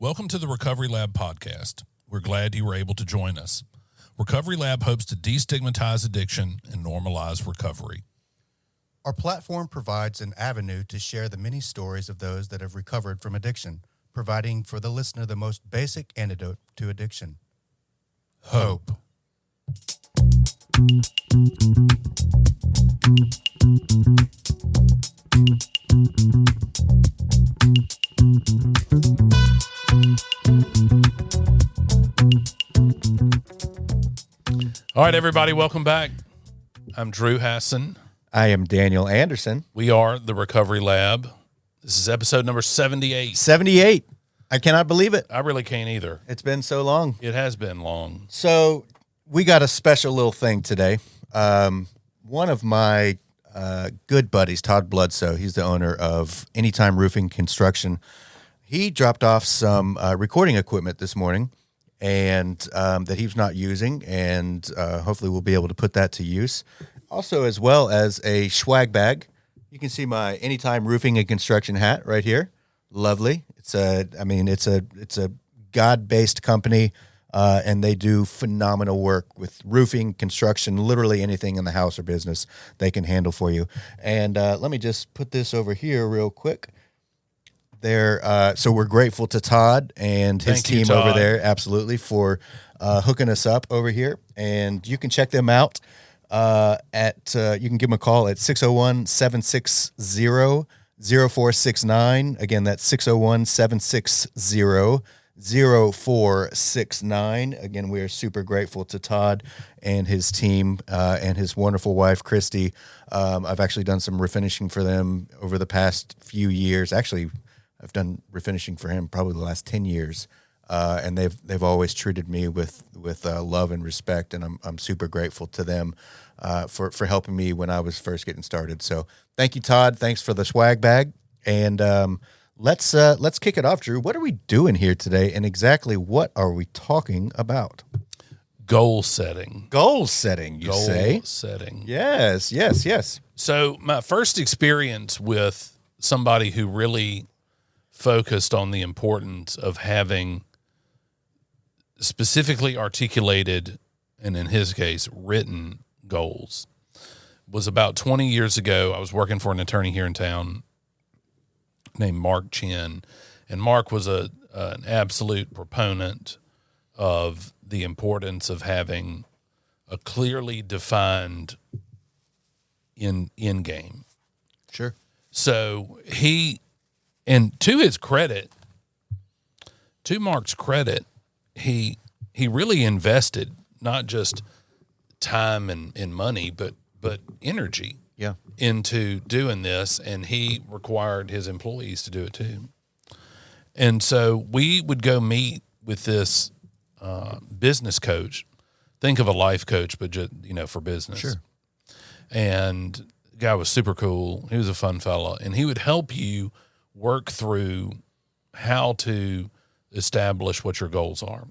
Welcome to the Recovery Lab podcast. We're glad you were able to join us. Recovery Lab hopes to destigmatize addiction and normalize recovery. Our platform provides an avenue to share the many stories of those that have recovered from addiction, providing for the listener the most basic antidote to addiction. Hope. All right, everybody, welcome back. I'm Drew Hassan. I am Daniel Anderson. We are the Recovery Lab. This is episode number 78. 78. I cannot believe it. I really can't either. It's been so long. It has been long. So we got a special little thing today. One of my good buddies, Todd Bloodsoe, he's the owner of Anytime Roofing Construction. He dropped off some recording equipment this morning and that he's not using, and hopefully we'll be able to put that to use. Also, as well as a swag bag. You can see my Anytime Roofing and Construction hat right here. Lovely. It's a God-based company, and they do phenomenal work with roofing, construction, literally anything in the house or business they can handle for you. And let me just put this over here real quick. So we're grateful to Todd and his team over there, absolutely, for hooking us up over here. And you can check them out you can give them a call at 601-760-0469. Again, that's 601-760-0469. Again, we are super grateful to Todd and his team and his wonderful wife, Christy. I've actually done some refinishing for them over the past few years. Actually, I've done refinishing for him probably the last 10 years. And they've always treated me with love and respect, and I'm super grateful to them for helping me when I was first getting started. So thank you, Todd. Thanks for the swag bag, and let's kick it off, Drew. What are we doing here today, and exactly what are we talking about? Goal setting. Goal setting, you say? Goal setting. Yes. So my first experience with somebody who really focused on the importance of having specifically articulated, and in his case, written goals was about 20 years ago. I was working for an attorney here in town named Mark Chin, and Mark was an absolute proponent of the importance of having a clearly defined end game. Sure. So and to his credit, to Mark's credit, he really invested not just time and money, but energy into doing this, and he required his employees to do it too. And so we would go meet with this business coach. Think of a life coach, but just, for business. Sure. And the guy was super cool. He was a fun fella, and he would help you work through how to establish what your goals are.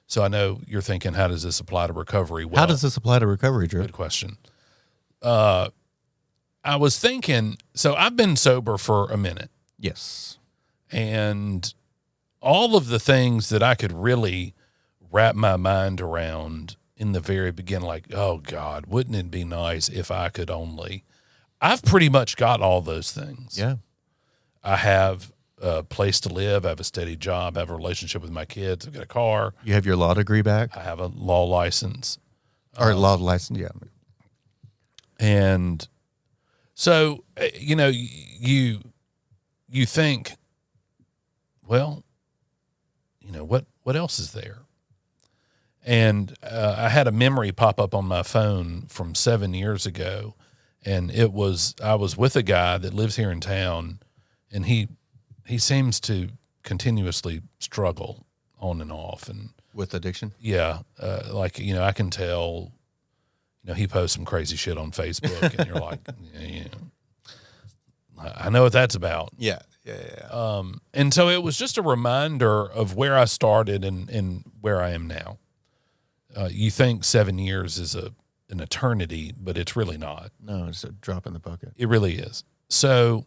So I know you're thinking, how does this apply to recovery? Well, how does this apply to recovery, Drew? Good question. I was thinking, so I've been sober for a minute. Yes. And all of the things that I could really wrap my mind around in the very beginning, like, oh God, wouldn't it be nice if I could only, I've pretty much got all those things. Yeah. I have a place to live. I have a steady job. I have a relationship with my kids. I've got a car. You have your law degree back? I have a law license. Or law license, yeah. And so, you think, well, what else is there? And I had a memory pop up on my phone from 7 years ago, and I was with a guy that lives here in town, and he seems to continuously struggle on and off, and with addiction. Yeah, I can tell. He posts some crazy shit on Facebook, and you're like, I know what that's about. Yeah. And so it was just a reminder of where I started and where I am now. You think 7 years is an eternity, but it's really not. No, it's a drop in the bucket. It really is. So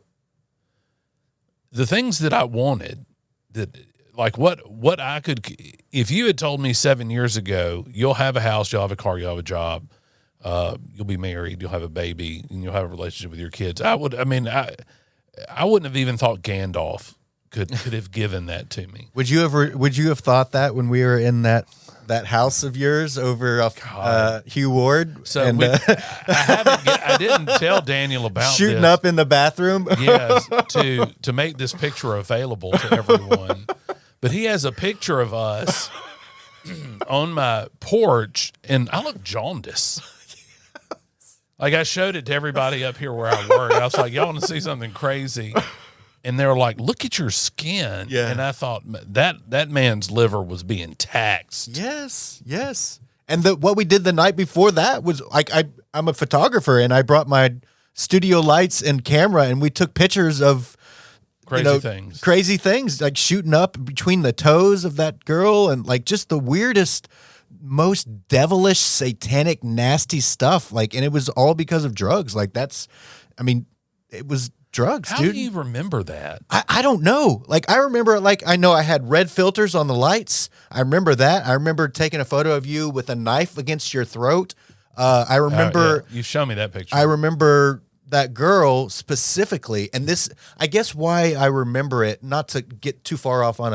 the things that I wanted, that like what I could, if you had told me 7 years ago, you'll have a house, you'll have a car, you'll have a job, you'll be married, you'll have a baby, and you'll have a relationship with your kids. I wouldn't have even thought Gandalf could have given that to me. Would you have thought that when we were in that house of yours over off Hugh Ward? So and, I didn't tell Daniel about shooting this. up in the bathroom. Yes, to make this picture available to everyone. But he has a picture of us on my porch, and I look jaundiced. Like, I showed it to everybody up here where I work. I was like, y'all want to see something crazy? And they were like, look at your skin. Yeah. And I thought that man's liver was being taxed. Yes. And what we did the night before that was like, I'm a photographer, and I brought my studio lights and camera, and we took pictures of crazy things, like shooting up between the toes of that girl, and like just the weirdest, most devilish, satanic, nasty stuff. Like, and it was all because of drugs. Like, it was drugs, How dude. do you remember that? I don't know. Like, I remember, like, I know I had red filters on the lights. I remember that. I remember taking a photo of you with a knife against your throat. I remember. You've shown me that picture. I remember that girl specifically, and this, I guess, why I remember it. Not to get too far off on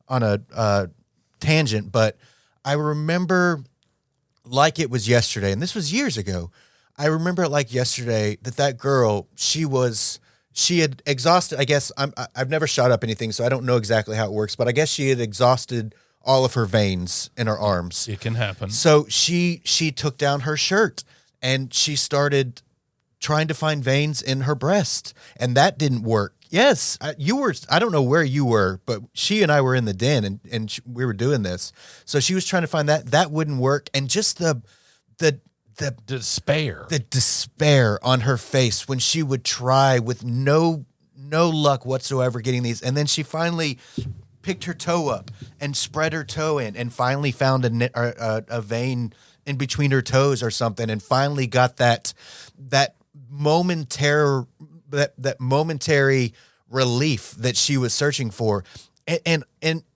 a tangent, but I remember like it was yesterday, and this was years ago. I remember it like yesterday that girl, she had exhausted, I guess, I've never shot up anything, so I don't know exactly how it works, but I guess she had exhausted all of her veins in her arms. It can happen. So she took down her shirt, and she started trying to find veins in her breast, and that didn't work. Yes, I don't know where you were, but she and I were in the den, and we were doing this. So she was trying to find that wouldn't work, and just the despair on her face when she would try with no luck whatsoever getting these. And then she finally picked her toe up and spread her toe in, and finally found a vein in between her toes or something, and finally got that momentary relief that she was searching for. And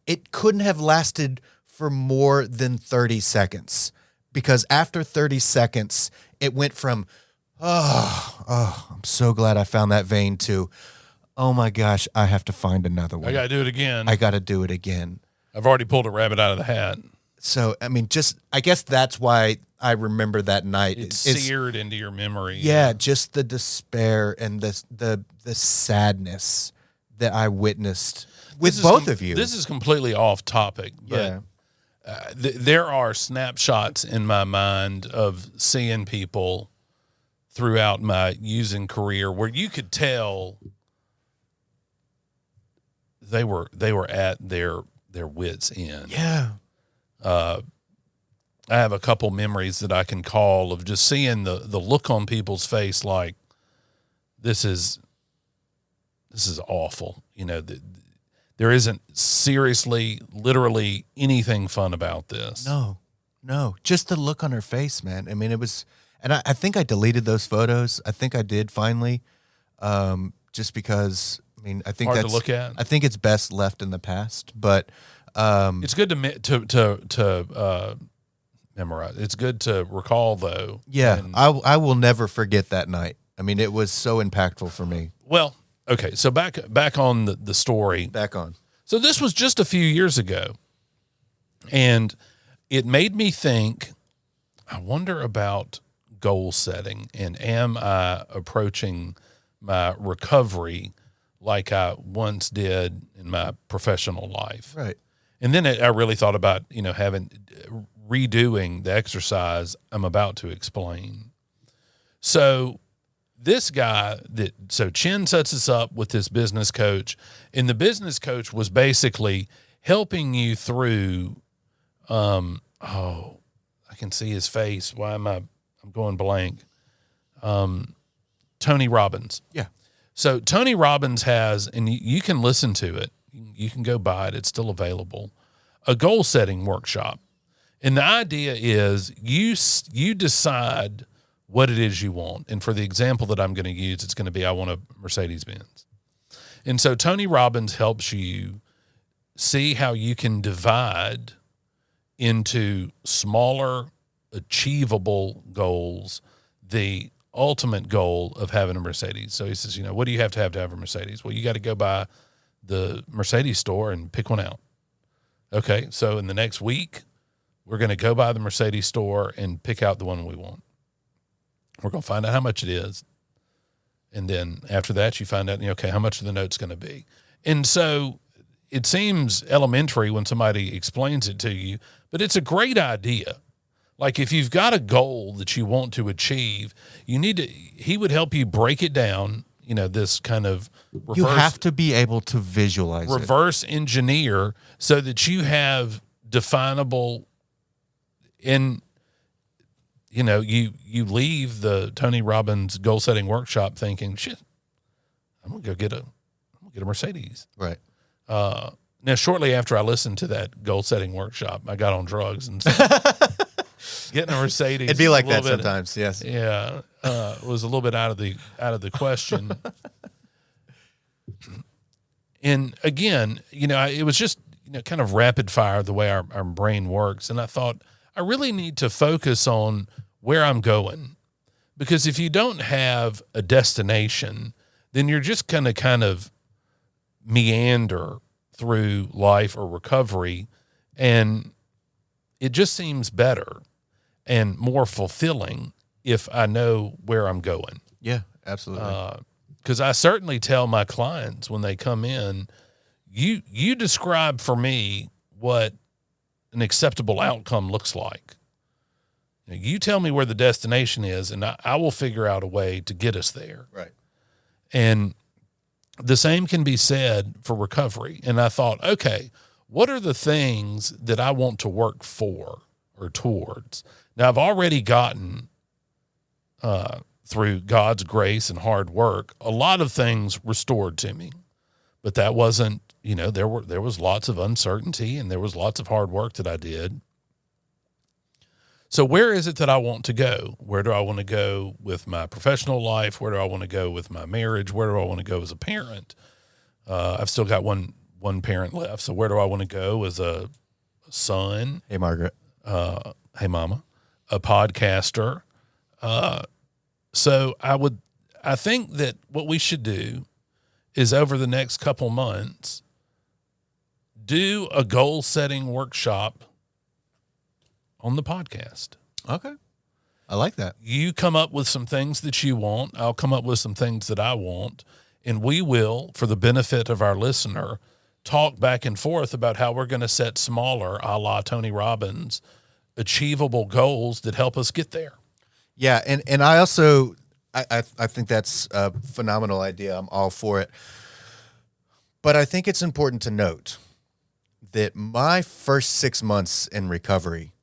it couldn't have lasted for more than 30 seconds. Because after 30 seconds, it went from, I'm so glad I found that vein, to, oh my gosh, I have to find another one. I got to do it again. I got to do it again. I've already pulled a rabbit out of the hat. So, I mean, I guess that's why I remember that night. It's seared into your memory. Yeah, just the despair and the sadness that I witnessed with both of you. This is completely off topic, but there are snapshots in my mind of seeing people throughout my using career where you could tell they were at their wits' end. Yeah. I have a couple memories that I can call of just seeing the look on people's face, like, this is awful. You know, there isn't seriously, literally anything fun about this. No, just the look on her face, man. I mean, it was, and I think I deleted those photos. I think I did finally, just because, I mean, I think Hard to look at. I think it's best left in the past, but it's good to memorize. It's good to recall, though. Yeah, And, I will never forget that night. I mean, it was so impactful for me. well, okay, so back on the story. Back on. So this was just a few years ago, and it made me think, I wonder about goal setting, and am I approaching my recovery like I once did in my professional life? Right. And then I really thought about, redoing the exercise I'm about to explain. So this guy Chin sets us up with this business coach, and the business coach was basically helping you through, I can see his face. Why am I'm going blank? Tony Robbins. Yeah. So Tony Robbins has, and you can listen to it. You can go buy it. It's still available. A goal setting workshop. And the idea is you decide what it is you want. And for the example that I'm going to use, it's going to be, I want a Mercedes-Benz. And so Tony Robbins helps you see how you can divide into smaller, achievable goals the ultimate goal of having a Mercedes. So he says, what do you have to have a Mercedes? Well, you got to go by the Mercedes store and pick one out. Okay, so in the next week, we're going to go by the Mercedes store and pick out the one we want. We're going to find out how much it is. And then after that, you find out, okay, how much are the notes going to be? And so it seems elementary when somebody explains it to you, but it's a great idea. Like if you've got a goal that you want to achieve, he would help you break it down, this kind of you have to be able to visualize reverse engineer so that you have definable you leave the Tony Robbins goal setting workshop thinking, shit, I'm going to go get a Mercedes. Right. Now, shortly after I listened to that goal setting workshop, I got on drugs and getting a Mercedes. It'd be like that sometimes. Yes. Yeah. Was a little bit out of the question. And again, it was just, kind of rapid fire the way our brain works. And I thought I really need to focus on where I'm going, because if you don't have a destination, then you're just going to kind of meander through life or recovery. And it just seems better and more fulfilling if I know where I'm going. Yeah, absolutely. Because I certainly tell my clients when they come in, you describe for me what an acceptable outcome looks like. You tell me where the destination is, and I will figure out a way to get us there. Right. And the same can be said for recovery. And I thought, okay, what are the things that I want to work for or towards? Now, I've already gotten, through God's grace and hard work, a lot of things restored to me. But that wasn't, there was lots of uncertainty and there was lots of hard work that I did. So where is it that I want to go? Where do I want to go with my professional life? Where do I want to go with my marriage? Where do I want to go as a parent? I've still got one parent left. So where do I want to go as a son? Hey, Margaret. Hey, Mama. A podcaster. So I think that what we should do is over the next couple months, do a goal setting workshop on the podcast. Okay. I like that. You come up with some things that you want. I'll come up with some things that I want. And we will, for the benefit of our listener, talk back and forth about how we're going to set smaller, a la Tony Robbins, achievable goals that help us get there. Yeah. And I also, I think that's a phenomenal idea. I'm all for it. But I think it's important to note that my first 6 months in recovery,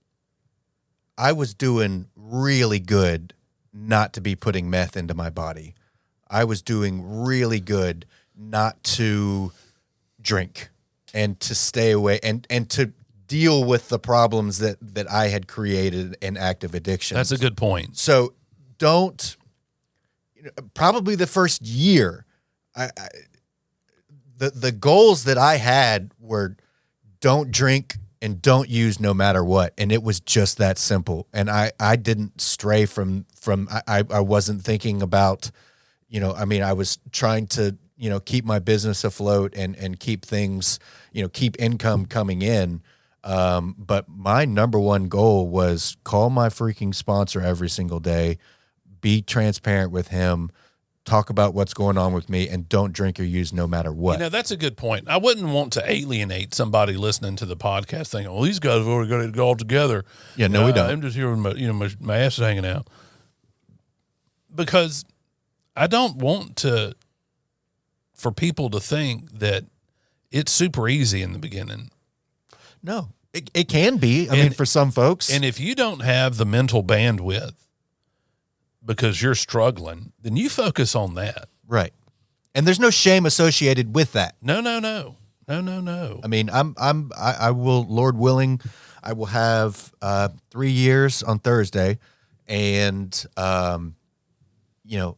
I was doing really good not to be putting meth into my body. I was doing really good not to drink and to stay away and to deal with the problems that I had created in active addiction. That's a good point. So probably the first year, the goals that I had were don't drink and don't use no matter what. And it was just that simple. And I didn't stray from I wasn't thinking about, I was trying to, keep my business afloat and keep things, keep income coming in. But my number one goal was call my freaking sponsor every single day, be transparent with him, talk about what's going on with me, and don't drink or use no matter what. That's a good point. I wouldn't want to alienate somebody listening to the podcast thinking, well, these guys have already got it all together. Yeah, no, we don't. I'm just here with my ass is hanging out. Because I don't want for people to think that it's super easy in the beginning. No, it can be. I mean, for some folks. And if you don't have the mental bandwidth because you're struggling, then you focus on that. Right. And there's no shame associated with that. No. I mean, I will, Lord willing, I will have 3 years on Thursday. And,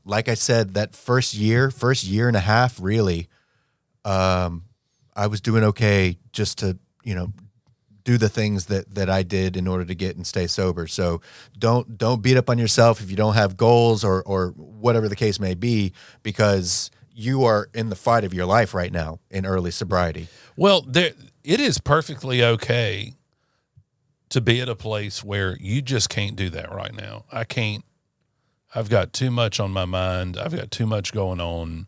like I said, that first year and a half, really, I I was doing okay just to, do the things that I did in order to get and stay sober. So don't beat up on yourself if you don't have goals or whatever the case may be, because you are in the fight of your life right now in early sobriety. Well, it is perfectly okay to be at a place where you just can't do that right now. I can't. I've got too much on my mind. I've got too much going on,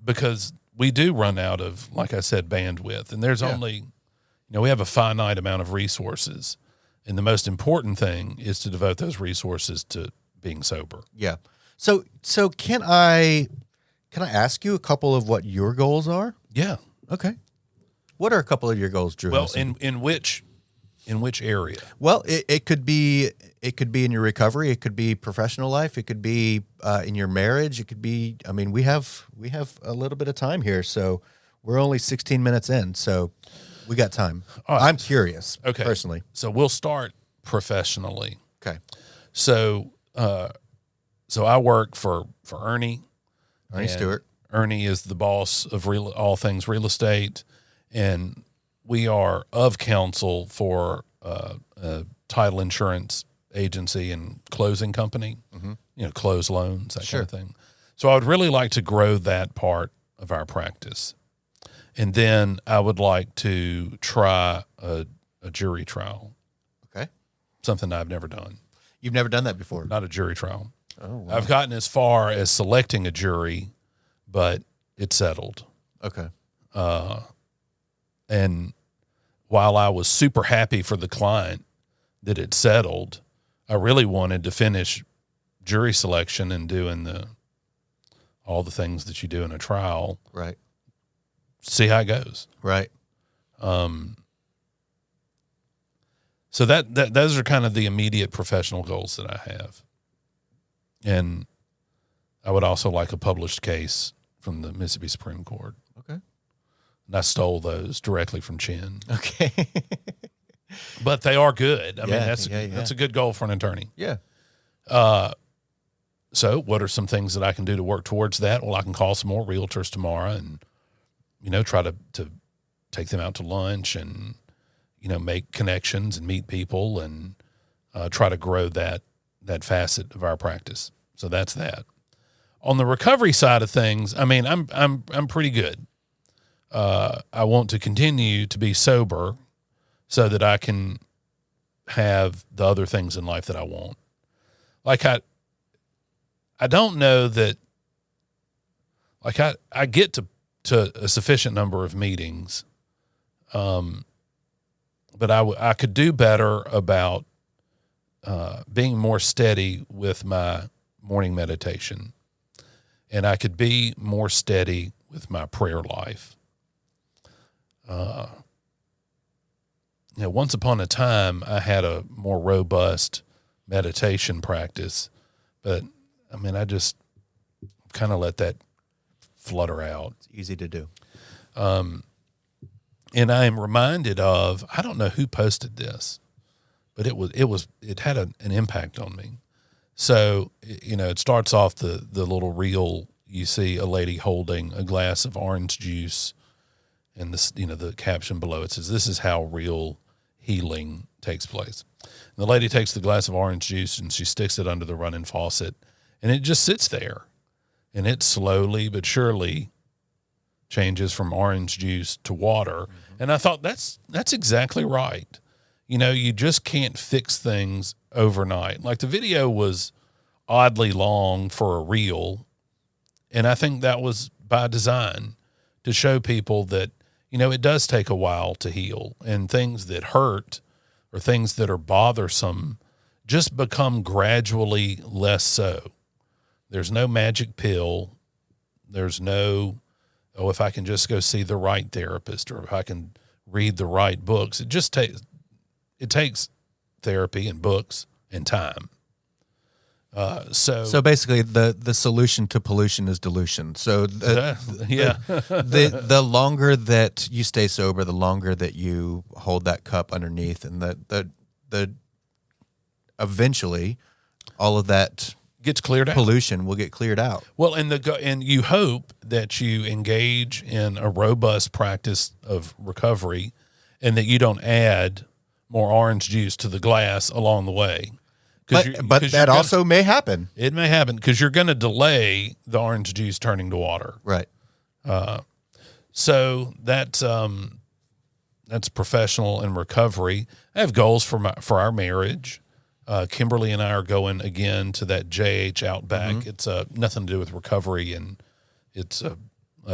because we do run out of, like I said, bandwidth, and there's only, we have a finite amount of resources, and the most important thing is to devote those resources to being sober. Yeah. So can I ask you a couple of what your goals are? Yeah. Okay. What are a couple of your goals, Drew? Well, in which area? Well, it could be in your recovery. It could be professional life. It could be in your marriage. It could be. I mean, we have a little bit of time here, so we're only 16 minutes in, so we got time. All right. I'm curious, Okay. personally. So we'll start professionally. Okay. So I work for Ernie. Ernie Stewart. Ernie is the boss of all things real estate, and we are of counsel for a title insurance agency and closing company, close loans, that kind of thing. So I would really like to grow that part of our practice. And then I would like to try a jury trial, Okay. something I've never done. You've never done that before. Not a jury trial. Oh, wow. I've gotten as far as selecting a jury, but it's settled. Okay. And while I was super happy for the client that it settled, I really wanted to finish jury selection and doing all the things that you do in a trial. Right. See how it goes. Right. So those are kind of the immediate professional goals that I have. And I would also like a published case from the Mississippi Supreme Court. Okay. And I stole those directly from Chin. Okay. But they are good. I mean, Yeah, that's a good goal for an attorney. Yeah. So what are some things that I can do to work towards that? Well, I can call some more realtors tomorrow and, try to take them out to lunch and, make connections and meet people and try to grow that facet of our practice. So that's that. On the recovery side of things, I mean, I'm pretty good. I want to continue to be sober so that I can have the other things in life that I want. Like I don't know that, like I get to a sufficient number of meetings, but I could do better about being more steady with my morning meditation, and I could be more steady with my prayer life. Once upon a time, I had a more robust meditation practice, but I mean, I just kind of let that flutter out. It's easy to do. And I am reminded of, I don't know who posted this, but it had an impact on me. So, it starts off the little reel. You see a lady holding a glass of orange juice, and this, the caption below it says, "This is how real healing takes place." And the lady takes the glass of orange juice and she sticks it under the running faucet, and it just sits there, and it slowly but surely changes from orange juice to water. Mm-hmm. And I thought that's exactly right. You just can't fix things overnight. Like, the video was oddly long for a reel, and I think that was by design, to show people that, it does take a while to heal, and things that hurt or things that are bothersome just become gradually less so. There's no magic pill. There's no, if I can just go see the right therapist, or if I can read the right books. It takes therapy and books and time. So basically, the solution to pollution is dilution. So the longer that you stay sober, the longer that you hold that cup underneath, and the eventually all of that gets cleared out. pollution will get cleared out. Well, and you hope that you engage in a robust practice of recovery, and that you don't add more orange juice to the glass along the way. But that also may happen. It may happen because you're going to delay the orange juice turning to water. Right. So that's professional and recovery. I have goals for our marriage. Kimberly and I are going again to that JH Outback. Mm-hmm. It's nothing to do with recovery, and it's a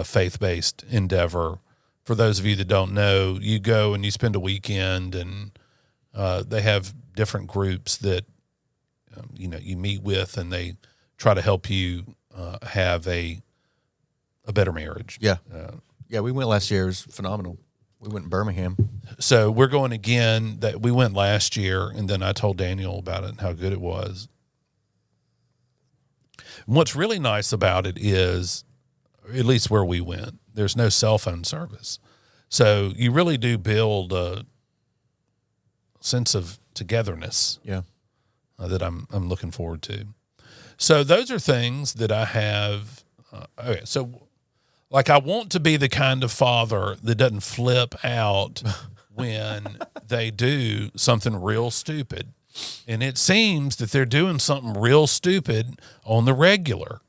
faith-based endeavor. For those of you that don't know, you go and you spend a weekend, and they have different groups that you meet with, and they try to help you have a better marriage. Yeah. Yeah, we went last year. It was phenomenal. We went in Birmingham. So we're going again. That we went last year, and then I told Daniel about it and how good it was. And what's really nice about it is, at least where we went, there's no cell phone service. So you really do build a sense of togetherness. Yeah. That I'm looking forward to. So those are things that I have. Okay, so like I want to be the kind of father that doesn't flip out when they do something real stupid. And it seems that they're doing something real stupid on the regular.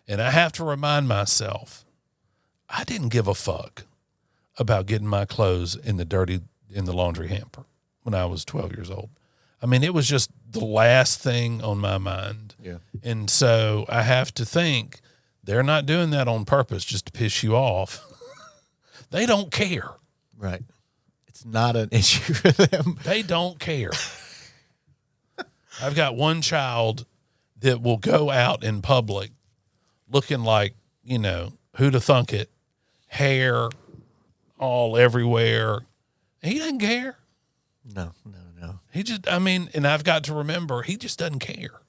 And I have to remind myself, I didn't give a fuck about getting my clothes in the laundry hamper when I was 12 years old. I mean, it was just the last thing on my mind. Yeah. And so I have to think they're not doing that on purpose just to piss you off. They don't care. Right. It's not an issue for them. They don't care. I've got one child that will go out in public looking like, who'd have thunk it, hair all everywhere. He doesn't care. No. He just, and I've got to remember, he just doesn't care.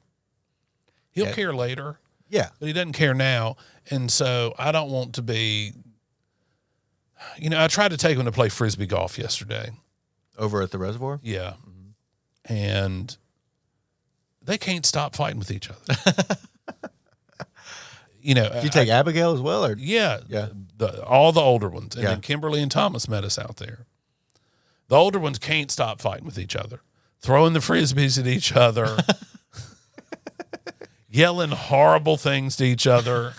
He'll care later. Yeah. But he doesn't care now. And so I don't want to be, I tried to take him to play Frisbee golf yesterday. Over at the reservoir? Yeah. Mm-hmm. And they can't stop fighting with each other. Did you take Abigail as well? Or? Yeah. Yeah. All the older ones. And Yeah. then Kimberly and Thomas met us out there. The older ones can't stop fighting with each other, throwing the Frisbees at each other, yelling horrible things to each other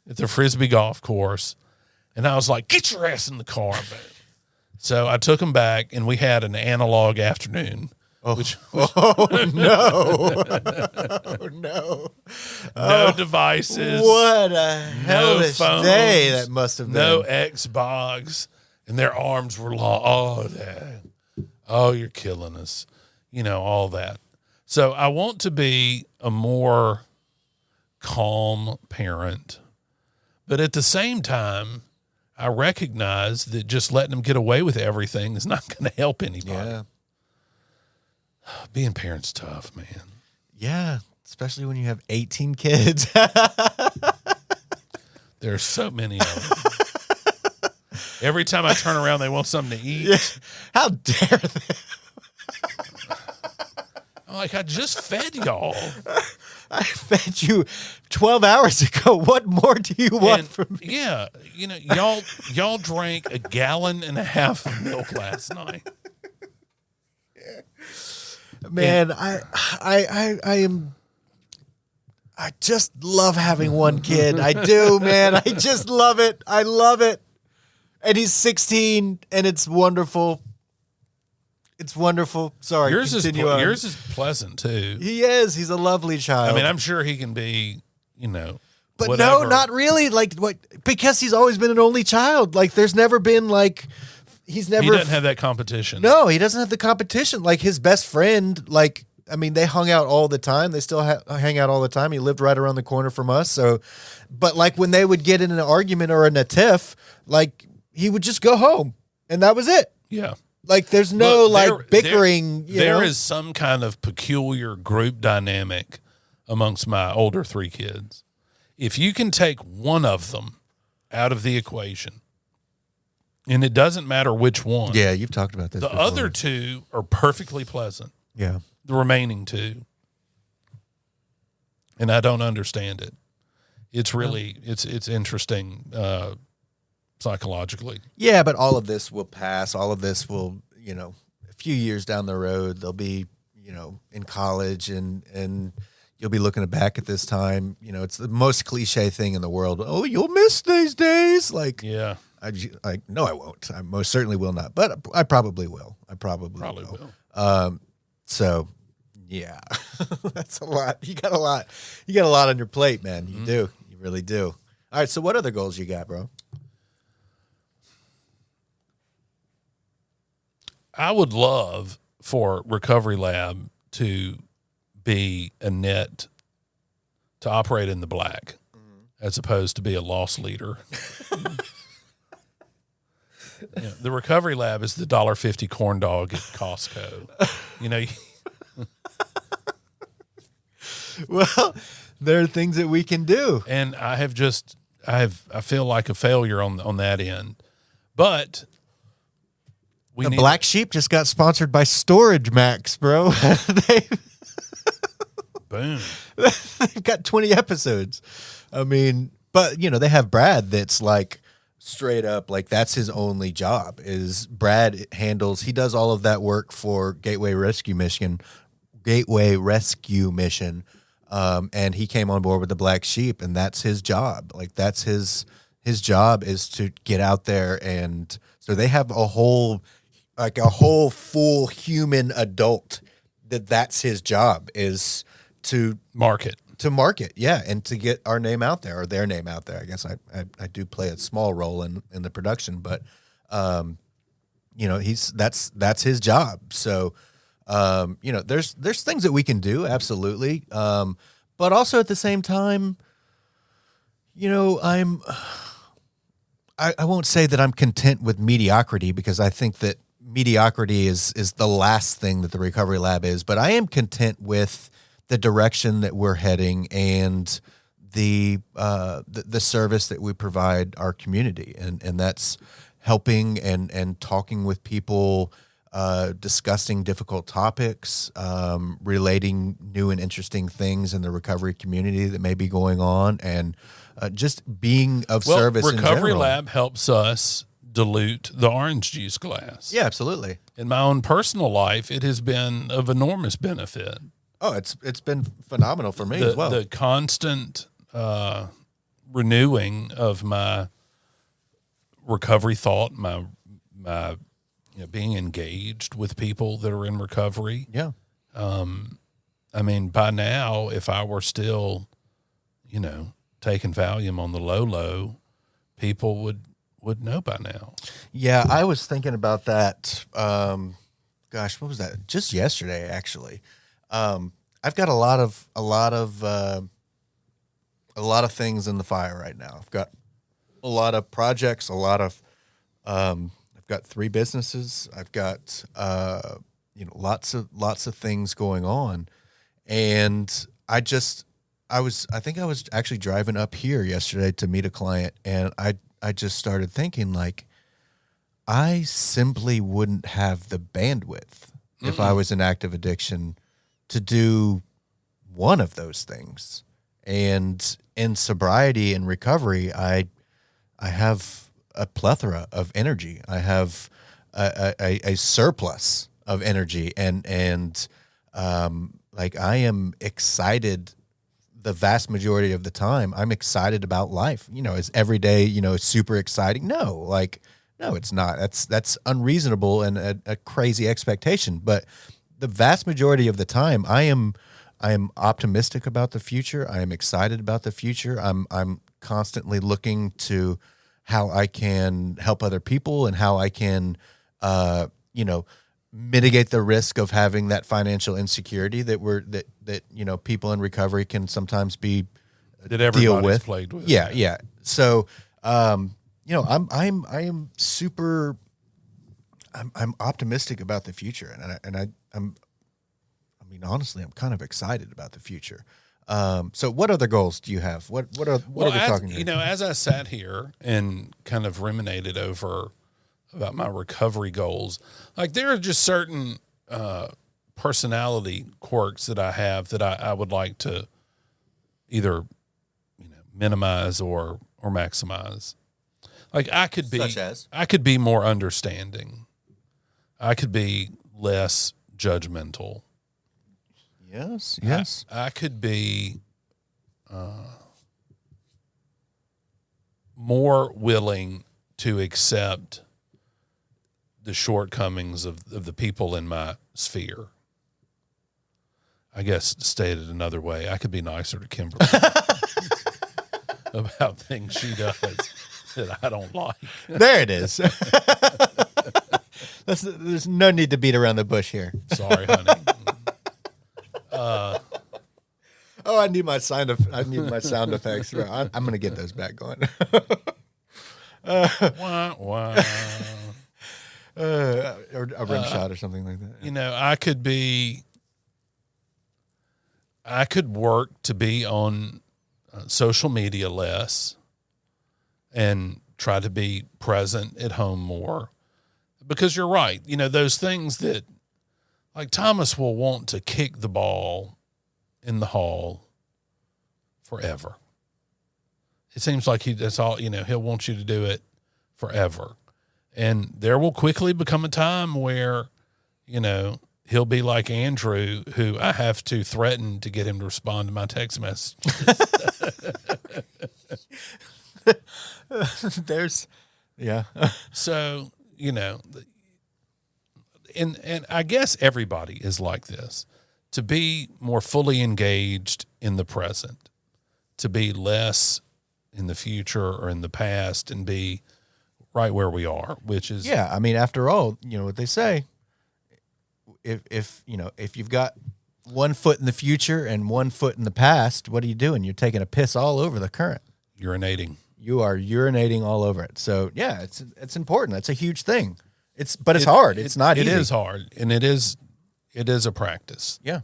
at the Frisbee golf course. And I was like, get your ass in the car, man. So I took them back, and we had an analog afternoon. Oh, Which no. Oh, no. no devices. What a hellish phones, day that must have been. No Xbox. And their arms were long. Oh, Dad. Oh, you're killing us. All that. So I want to be a more calm parent. But at the same time, I recognize that just letting them get away with everything is not going to help anybody. Yeah. Being parents tough, man. Yeah. Especially when you have 18 kids. There's so many of them. Every time I turn around, they want something to eat. Yeah. How dare they? I'm like, I just fed y'all. I fed you 12 hours ago. What more do you want from me? Yeah, y'all drank 1.5 gallons of milk last night. Man, I just love having one kid. I do, man. I just love it. I love it. And he's 16, and it's wonderful. It's wonderful. Sorry, yours continue on. Yours is pleasant too. He is. He's a lovely child. I'm sure he can be, but whatever. no, not really. Like what? Because he's always been an only child. Like there's never been like he's never. He doesn't have that competition. No, he doesn't have the competition. Like his best friend, they hung out all the time. They still hang out all the time. He lived right around the corner from us. So, but like when they would get in an argument or in a tiff, like he would just go home, and that was it. Yeah. Like there's no bickering. There is some kind of peculiar group dynamic amongst my older 3 kids. If you can take one of them out of the equation, and it doesn't matter which one. Yeah, you've talked about this. The before. other 2 are perfectly pleasant. Yeah. The remaining 2. and I don't understand it. It's really it's interesting psychologically. Yeah, but all of this will pass. All of this will, a few years down the road, they'll be, in college and you'll be looking back at this time. It's the most cliche thing in the world. Oh, you'll miss these days. Like, Yeah, no, I won't. I most certainly will not, but I probably will. I probably will. So yeah, that's a lot. You got a lot on your plate, man. You do. You really do. All right. So what other goals you got, bro? I would love for Recovery Lab to be a net to operate in the black as opposed to be a loss leader. The Recovery Lab is the $1.50 corn dog at Costco. Well, there are things that we can do. And I feel like a failure on that end. But the Black Sheep just got sponsored by Storage Max, bro. Boom. They've got 20 episodes. I mean, but they have Brad that's like straight up, like that's his only job is Brad he does all of that work for Gateway Rescue Mission. And he came on board with the Black Sheep, and that's his job. Like that's his job is to get out there. And so they have a whole full human adult that's his job is to market. Yeah, and to get our name out there or their name out there. I guess I do play a small role in the production, but that's his job. So there's things that we can do, absolutely. But also at the same time, I won't say that I'm content with mediocrity because I think that mediocrity is the last thing that the Recovery Lab is, but I am content with the direction that we're heading and the service that we provide our community. And that's helping and talking with people, discussing difficult topics, relating new and interesting things in the recovery community that may be going on, and just being of service in general. Recovery Lab helps us dilute the orange juice glass. Yeah, absolutely. In my own personal life, it has been of enormous benefit. Oh, it's been phenomenal for me as well. The constant renewing of my recovery thought, my being engaged with people that are in recovery. Yeah. I mean, by now, if I were still, taking Valium on the low, people would know by now. Yeah, I was thinking about that. What was that? Just yesterday, actually. I've got a lot of things in the fire right now. I've got a lot of projects, I've got 3 businesses. I've got lots of things going on, and I think I was actually driving up here yesterday to meet a client, and I just started thinking like I simply wouldn't have the bandwidth if I was in active addiction to do one of those things. And in sobriety and recovery, I have a plethora of energy. I have a surplus of energy, and I am excited the vast majority of the time. I'm excited about life. Is every day, super exciting? No, it's not. That's unreasonable and a crazy expectation. But the vast majority of the time, I am optimistic about the future. I am excited about the future. I'm constantly looking to how I can help other people and how I can, mitigate the risk of having that financial insecurity that people in recovery can sometimes be that everybody's plagued with. Yeah. So, I'm super. I'm optimistic about the future, honestly, I'm kind of excited about the future. So what other goals do you have? What are we talking about? As I sat here and kind of ruminated about my recovery goals, like there are just certain personality quirks that I have that I would like to either, minimize or maximize. Like I could be, Such as? I could be more understanding. I could be less judgmental. Yes, yes. I could be more willing to accept the shortcomings of the people in my sphere. I guess stated another way, I could be nicer to Kimberly about things she does that I don't like. There it is. There's no need to beat around the bush here. Sorry, honey. Oh, I need my sound effects. I'm going to get those back going. Wah, wah. Or a rim shot or something like that. I could work to be on social media less and try to be present at home more, because you're right. Those things that, like, Thomas will want to kick the ball in the hall forever. It seems like that's all, he'll want you to do it forever. And there will quickly become a time where, he'll be like Andrew, who I have to threaten to get him to respond to my text messages. Yeah. So, and I guess everybody is like this, to be more fully engaged in the present, to be less in the future or in the past, and be right where we are, which is, Yeah. I mean, after all, what they say, if you've got 1 foot in the future and 1 foot in the past, what are you doing? You're taking a piss all over the current. urinating. You are urinating all over it. So yeah, it's important. That's a huge thing. It's hard. It's not easy. It is hard, and it is a practice. Yeah.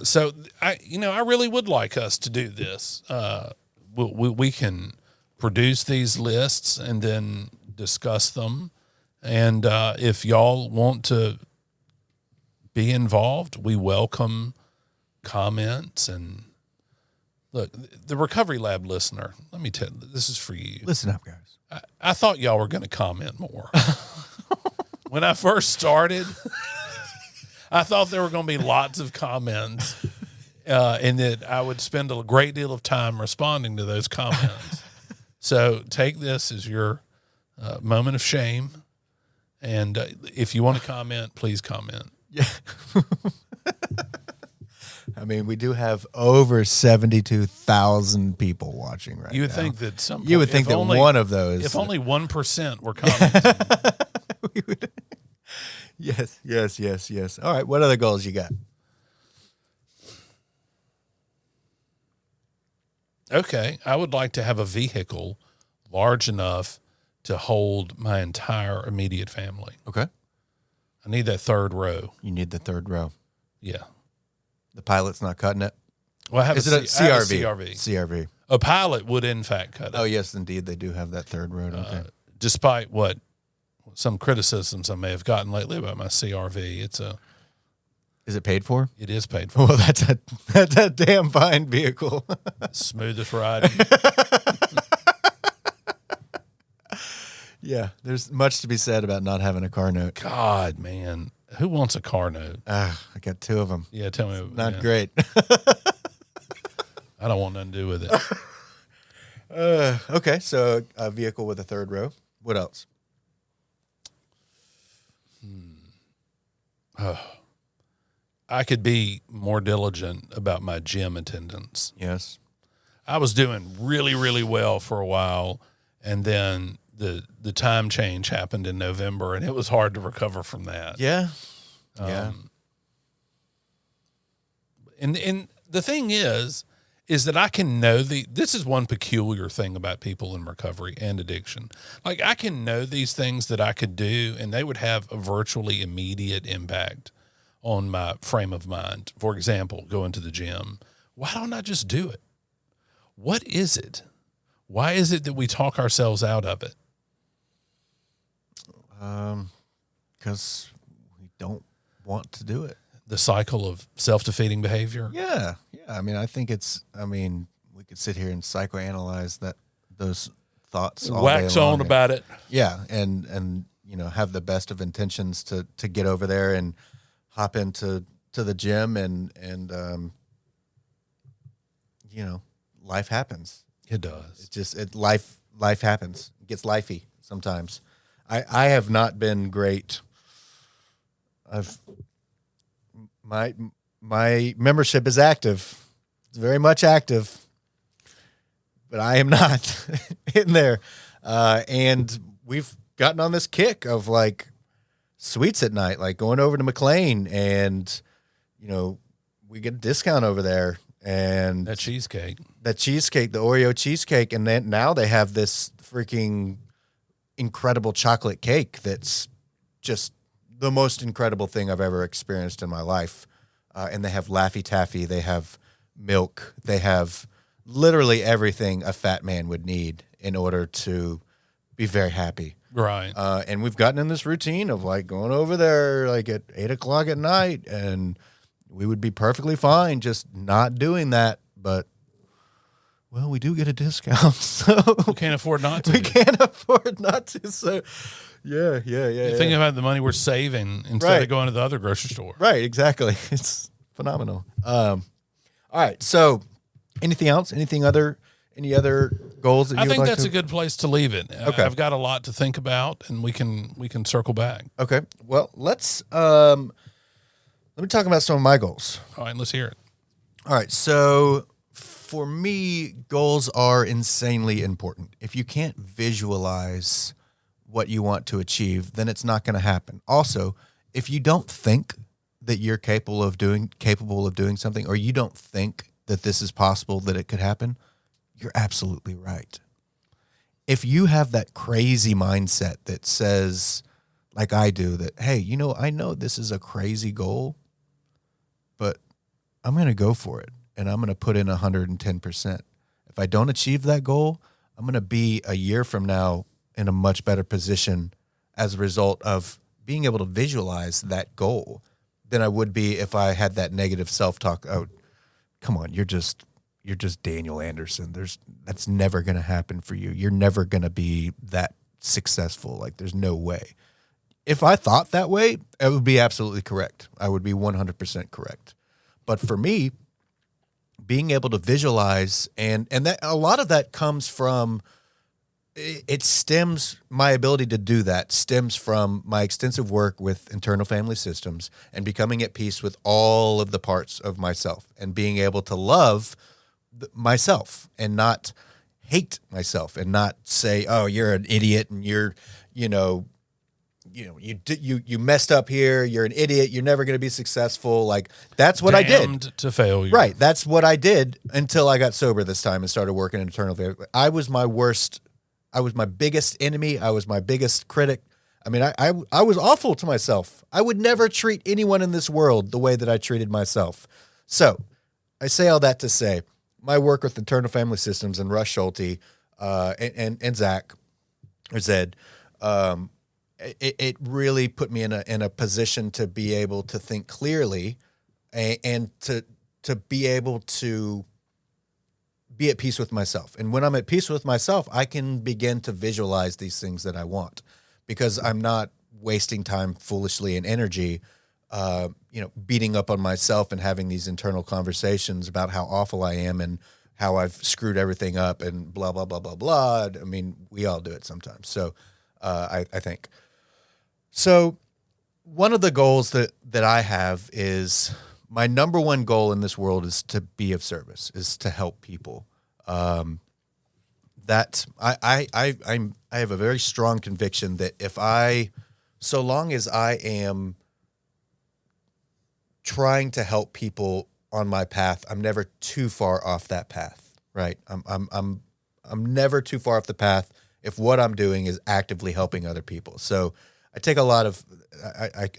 So I really would like us to do this. We can produce these lists and then discuss them. And if y'all want to be involved, we welcome comments. And look, the Recovery Lab listener, let me tell you, this is for you. Listen up, guys. I thought y'all were going to comment more. When I first started, I thought there were going to be lots of comments, and that I would spend a great deal of time responding to those comments. So take this as your moment of shame. And if you want to comment, please comment. Yeah. I mean, we do have over 72,000 people watching right now. You would think that You would think that one of those. If only 1% were commenting. Yes. All right. What other goals you got? Okay. I would like to have a vehicle large enough to hold my entire immediate family. Okay. I need that third row. You need the third row. Yeah. The pilot's not cutting it. Well, I have Is it a CRV? CRV. A pilot would, in fact, cut it. Oh, yes, indeed. They do have that third row, don't they? Despite what some criticisms I may have gotten lately about my CRV, Is it paid for? it is paid for. Well, that's a damn fine vehicle. Smoothest ride. Yeah, there's much to be said about not having a car note. God, man. Who wants a car note? I got 2 of them. Yeah, tell me. Not yeah. great. I don't want nothing to do with it. Okay, so a vehicle with a third row. What else? I could be more diligent about my gym attendance. Yes. I was doing really, really well for a while, and then the time change happened in November, and it was hard to recover from that. Yeah. And the thing is that I can know this is one peculiar thing about people in recovery and addiction. Like, I can know these things that I could do, and they would have a virtually immediate impact on my frame of mind. For example, going to the gym. Why don't I just do it? What is it? Why is it that we talk ourselves out of it? Because we don't want to do it. The cycle of self-defeating behavior. Yeah. Yeah, I mean, I think we could sit here and psychoanalyze those thoughts all Wax day long. on about it. Yeah, and have the best of intentions to get over there and hop into the gym and life happens. It does. It's just life happens. It gets lifey sometimes. I have not been great. My membership is active. It's very much active, but I am not in there. And we've gotten on this kick of like sweets at night, like going over to McLean and, we get a discount over there and That cheesecake, the Oreo cheesecake. And then now they have this freaking incredible chocolate cake. That's just the most incredible thing I've ever experienced in my life. And they have Laffy Taffy. They have milk. They have literally everything a fat man would need in order to be very happy. right? And we've gotten in this routine of like going over there like at 8:00 at night, and we would be perfectly fine just not doing that. But well, we do get a discount, so We can't afford not to. we can't afford not to. So yeah. Think about the money we're saving instead Right. of going to the other grocery store. Right, exactly. It's phenomenal. All right. So, anything else? Any other goals that you I would think like that's to? a good place to leave it. Okay. I've got a lot to think about, and we can circle back. Okay. Well, let me talk about some of my goals. All right, let's hear it. All right. So, for me, goals are insanely important. If you can't visualize what you want to achieve, then it's not going to happen. Also, if you don't think that you're capable of doing something, or you don't think that this is possible, that it could happen, you're absolutely right. If you have that crazy mindset that says, like I do, that, hey, I know this is a crazy goal, but I'm going to go for it and I'm going to put in 110%. If I don't achieve that goal, I'm going to be a year from now in a much better position as a result of being able to visualize that goal than I would be if I had that negative self-talk. Oh, come on, you're just Daniel Anderson. That's never going to happen for you. You're never going to be that successful. Like, there's no way. If I thought that way, it would be absolutely correct. I would be 100% correct. But for me, being able to visualize and that a lot of that comes from, my ability to do that stems from my extensive work with internal family systems and becoming at peace with all of the parts of myself and being able to love myself and not hate myself and not say, oh, you're an idiot and you messed up here. You're an idiot. You're never going to be successful. Like, that's what I did. Damned to failure. Right. That's what I did until I got sober this time and started working in internal family. I was my biggest enemy. I was my biggest critic. I mean, I was awful to myself. I would never treat anyone in this world the way that I treated myself. So I say all that to say my work with internal family systems and Russ Schulte and Zach or Zed, it really put me in a position to be able to think clearly and to be able to be at peace with myself. And when I'm at peace with myself, I can begin to visualize these things that I want because I'm not wasting time foolishly and energy, beating up on myself and having these internal conversations about how awful I am and how I've screwed everything up and blah, blah, blah, blah, blah. I mean, we all do it sometimes. So I think. So one of the goals that I have is my number one goal in this world is to be of service, is to help people. That I have a very strong conviction that so long as I am trying to help people on my path, I'm never too far off that path, right? I'm never too far off the path if what I'm doing is actively helping other people. So I take a lot of,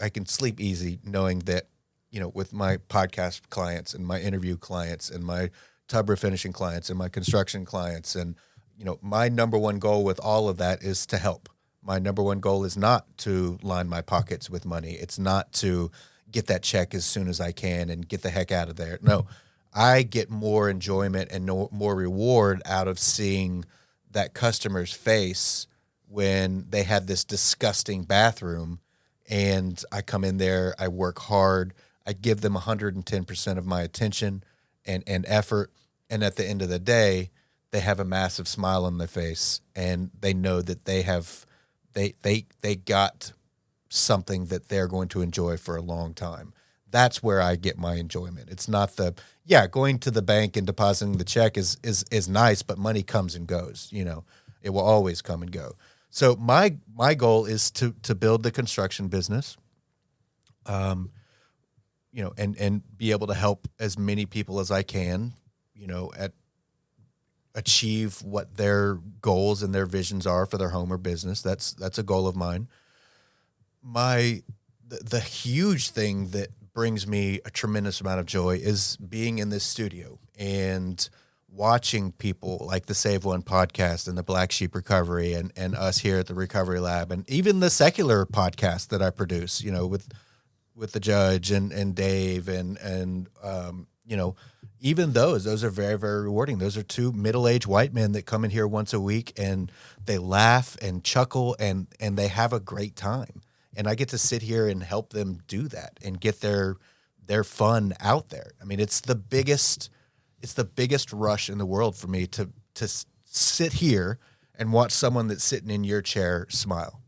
I can sleep easy knowing that, with my podcast clients and my interview clients and my tub refinishing clients and my construction clients. And, my number one goal with all of that is to help. My number one goal is not to line my pockets with money. It's not to get that check as soon as I can and get the heck out of there. No, I get more enjoyment and more reward out of seeing that customer's face when they have this disgusting bathroom and I come in there, I work hard, I give them 110% of my attention and effort. And at the end of the day, they have a massive smile on their face and they know that they got something that they're going to enjoy for a long time. That's where I get my enjoyment. It's not going to the bank and depositing the check is nice, but money comes and goes, it will always come and go. So my goal is to build the construction business, and be able to help as many people as I can, achieve what their goals and their visions are for their home or business. That's a goal of mine. The huge thing that brings me a tremendous amount of joy is being in this studio and watching people like the Save One podcast and the Black Sheep Recovery and us here at the Recovery Lab and even the secular podcast that I produce, with the Judge and Dave and even those are very, very rewarding. Those are two middle-aged white men that come in here once a week and they laugh and chuckle and they have a great time. And I get to sit here and help them do that and get their fun out there. I mean, it's the biggest rush in the world for me to sit here and watch someone that's sitting in your chair smile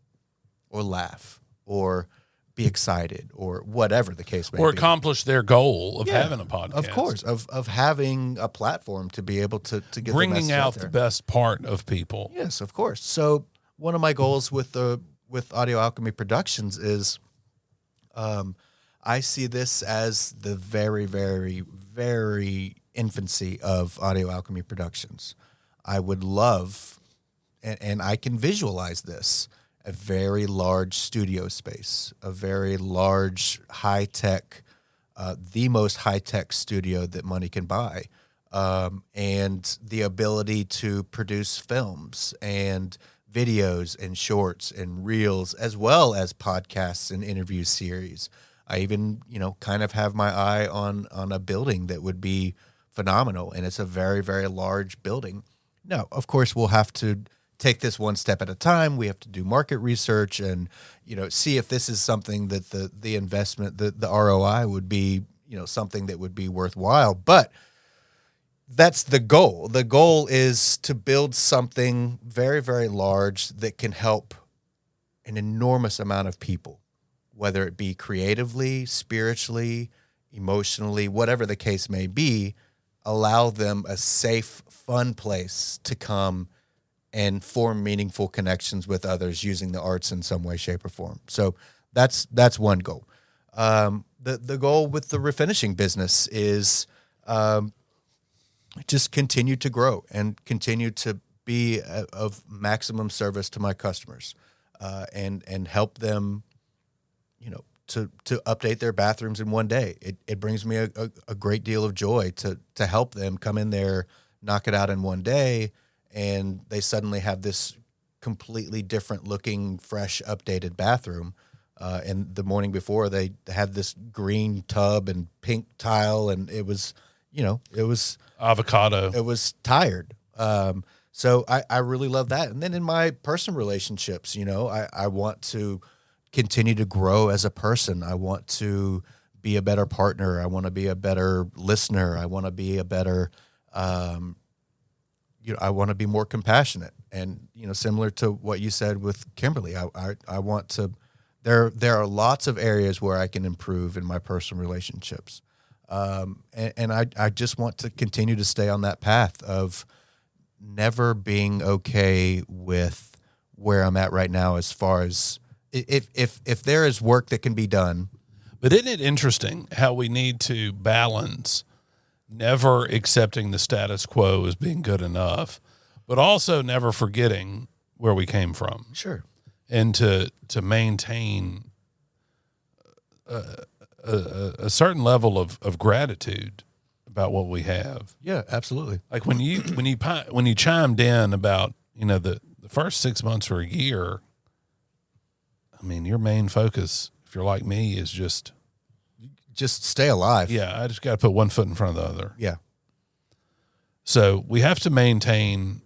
or laugh or be excited or whatever the case may be. Or accomplish their goal of having a podcast. Of course, of having a platform to be able to get bringing out the best part of people. Yes, of course. So one of my goals with Audio Alchemy Productions is I see this as the very, very, very infancy of Audio Alchemy Productions. I would love, and I can visualize this, a very large studio space, a very large high-tech, the most high-tech studio that money can buy, and the ability to produce films and videos and shorts and reels, as well as podcasts and interview series. I even, kind of have my eye on a building that would be phenomenal, and it's a very, very large building. Now, of course, we'll have to take this one step at a time. We have to do market research and, see if this is something that the investment, the ROI would be, something that would be worthwhile. But that's the goal. The goal is to build something very, very large that can help an enormous amount of people, whether it be creatively, spiritually, emotionally, whatever the case may be, allow them a safe, fun place to come and form meaningful connections with others using the arts in some way, shape, or form. So that's one goal. The goal with the refinishing business is just continue to grow and continue to be of maximum service to my customers, and help them, to update their bathrooms in one day. It brings me a great deal of joy to help them come in there, knock it out in one day, and they suddenly have this completely different looking, fresh, updated bathroom. And the morning before, they had this green tub and pink tile, and it was avocado. It was tired. So I really love that. And then in my personal relationships, I want to continue to grow as a person. I want to be a better partner. I want to be a better listener. I want to be a better, I want to be more compassionate. And, similar to what you said with Kimberly, I want to, there are lots of areas where I can improve in my personal relationships. And I just want to continue to stay on that path of never being okay with where I'm at right now, as far as if there is work that can be done. But isn't it interesting how we need to balance never accepting the status quo as being good enough, but also never forgetting where we came from? Sure. And to maintain a certain level of gratitude about what we have. Yeah, absolutely. Like when you chimed in about, the first 6 months or a year, I mean, your main focus, if you're like me, is just just stay alive. Yeah, I just got to put one foot in front of the other. Yeah. So we have to maintain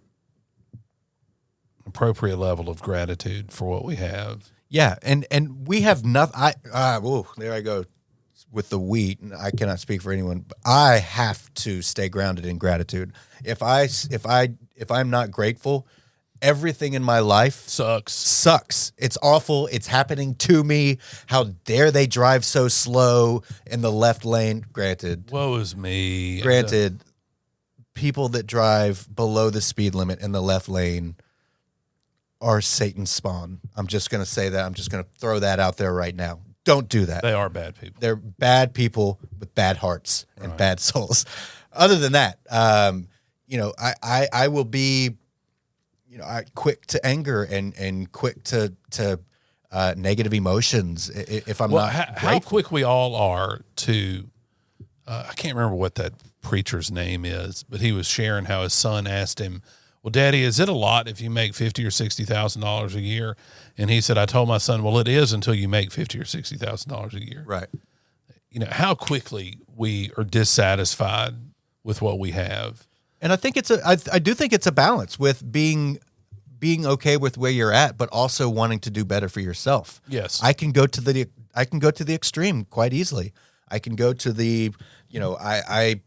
appropriate level of gratitude for what we have. Yeah, and we have nothing. There I go with the wheat. I cannot speak for anyone, but I have to stay grounded in gratitude. If I'm not grateful, everything in my life sucks. It's awful. It's happening to me. How dare they drive so slow in the left lane? Granted, Woe is me. Granted, people that drive below the speed limit in the left lane are Satan's spawn. I'm just going to say that. I'm just going to throw that out there right now. Don't do that. They are bad people. They're bad people with bad hearts and bad souls. Other than that, I will be, quick to anger and quick to negative emotions if I'm not how quick we all are to, I can't remember what that preacher's name is, but he was sharing how his son asked him, well, Daddy, is it a lot if you make $50,000 or $60,000 a year? And he said, I told my son, well, it is until you make $50,000 or $60,000 a year. Right. How quickly we are dissatisfied with what we have. And I think I do think it's a balance with being okay with where you're at, but also wanting to do better for yourself. Yes. I can go to the extreme quite easily. I can go to the, I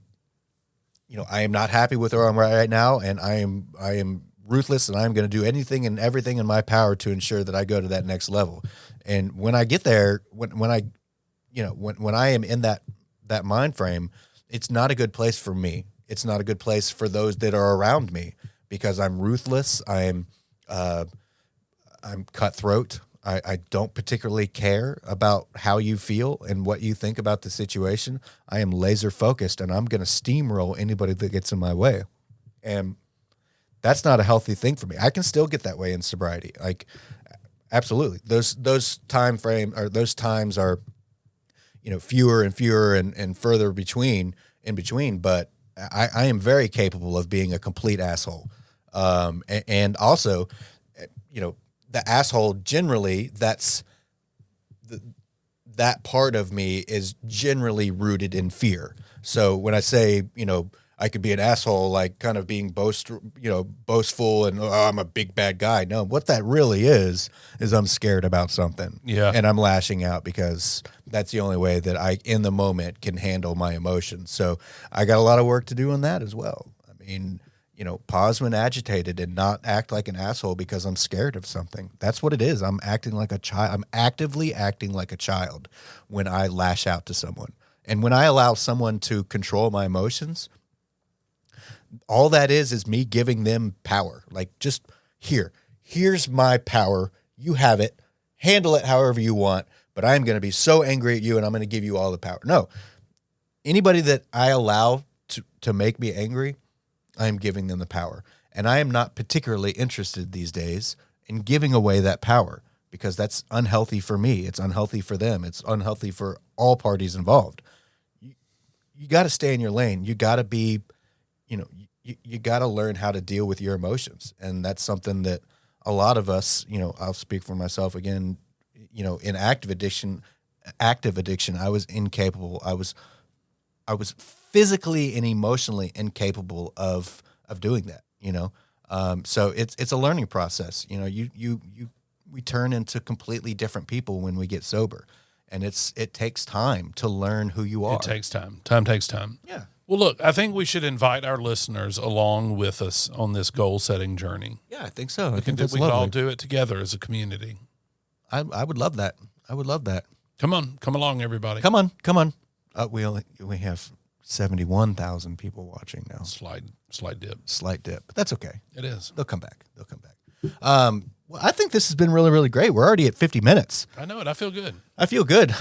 am not happy with where I'm right now, and I am ruthless, and I'm going to do anything and everything in my power to ensure that I go to that next level. And when I get there, when I am in that mind frame, it's not a good place for me. It's not a good place for those that are around me, because I'm ruthless. I'm cutthroat. I don't particularly care about how you feel and what you think about the situation. I am laser focused, and I'm going to steamroll anybody that gets in my way. And that's not a healthy thing for me. I can still get that way in sobriety. Like, absolutely. Those times are, fewer and fewer and further in between, but I am very capable of being a complete asshole. And also, the asshole generally, that part of me is generally rooted in fear. So when I say, I could be an asshole, like kind of being boastful and I'm a big bad guy. No, what that really is I'm scared about something. Yeah. And I'm lashing out because that's the only way that I, in the moment, can handle my emotions. So I got a lot of work to do on that as well. I mean, pause when agitated and not act like an asshole because I'm scared of something. That's what it is. I'm acting like a child. I'm actively acting like a child when I lash out to someone. And when I allow someone to control my emotions, all that is me giving them power. Like, just here's my power. You have it. Handle it however you want, but I'm going to be so angry at you and I'm going to give you all the power. No, anybody that I allow to make me angry, I'm giving them the power. And I am not particularly interested these days in giving away that power, because that's unhealthy for me. It's unhealthy for them. It's unhealthy for all parties involved. You got to stay in your lane. You got to be, you got to learn how to deal with your emotions. And that's something that a lot of us, I'll speak for myself again, in active addiction, I was incapable. I was physically and emotionally incapable of doing that, So it's a learning process. We turn into completely different people when we get sober, and it takes time to learn who you are. It takes time. Time takes time. Yeah. Well, look, I think we should invite our listeners along with us on this goal setting journey. Yeah, I think so. I We think that's could all lovely. do it together as a community. I would love that. I would love that. Come on, come along, everybody. Come on. We have 71,000 people watching now. Slight dip. Slight dip, but that's okay. It is. They'll come back. Well, I think this has been really, really great. We're already at 50 minutes. I know it. I feel good. I feel good.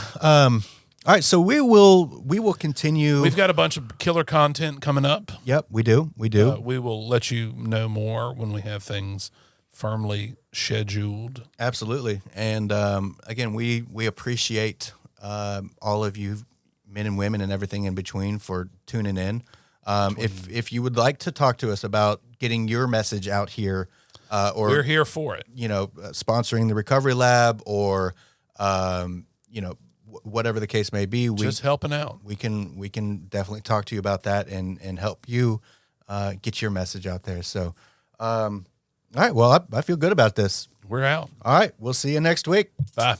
All right, so we will continue. We've got a bunch of killer content coming up. Yep, we do. We will let you know more when we have things firmly scheduled. Absolutely. And again, we appreciate all of you, men and women and everything in between, for tuning in. If you would like to talk to us about getting your message out here, or we're here for it. Sponsoring the Recovery Lab, or whatever the case may be, Just helping out. we can definitely talk to you about that and help you get your message out there. So, all right. Well, I feel good about this. We're out. All right. We'll see you next week. Bye.